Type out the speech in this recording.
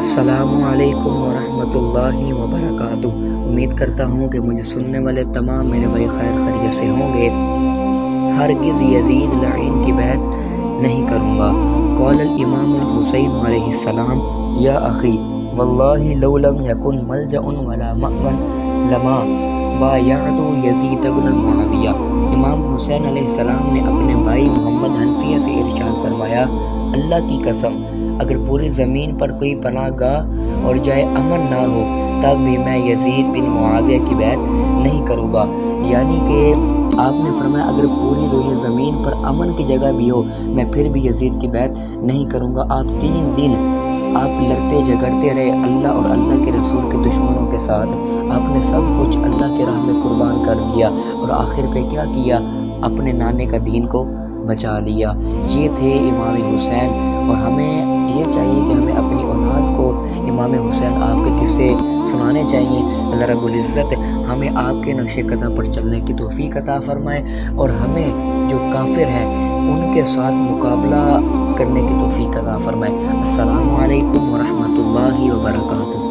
السلام علیکم ورحمۃ اللہ وبرکاتہ۔ امید کرتا ہوں کہ مجھے سننے والے تمام میرے بھائی خیر خیریت سے ہوں گے۔ ہرگز یزید لعین کی بیعت نہیں کروں گا۔ قال الامام الحسین علیہ السلام یا اخی واللہ لو لم یکن ملجأ ولا مأون لما بایعت یزید بن معاویہ۔ امام حسین علیہ السلام نے اپنے بھائی محمد حنفیہ سے ارشاد فرمایا، اللہ کی قسم اگر پوری زمین پر کوئی پناہ گاہ اور جائے امن نہ ہو تب بھی میں یزید بن معاویہ کی بیعت نہیں کروں گا۔ یعنی کہ آپ نے فرمایا اگر پوری روئے زمین پر امن کی جگہ بھی ہو میں پھر بھی یزید کی بیعت نہیں کروں گا۔ آپ 3 دن آپ لڑتے جھگڑتے رہے اللہ اور اللہ کے رسول کے دشمنوں کے ساتھ۔ آپ نے سب کچھ اللہ کے راہ میں قربان کر دیا اور آخر پہ کیا کیا، اپنے نانے کا دین کو بچا لیا۔ یہ تھے امام حسین، اور ہمیں یہ چاہیے کہ ہمیں اپنی اولاد کو امام حسین آپ کے قصے سنانے چاہیے۔ اللہ رب العزت ہمیں آپ کے نقش قدم پر چلنے کی توفیق عطا فرمائے، اور ہمیں جو کافر ہیں ان کے ساتھ مقابلہ کرنے کی توفیق عطا فرمائے۔ السلام علیکم ورحمۃ اللہ وبرکاتہ۔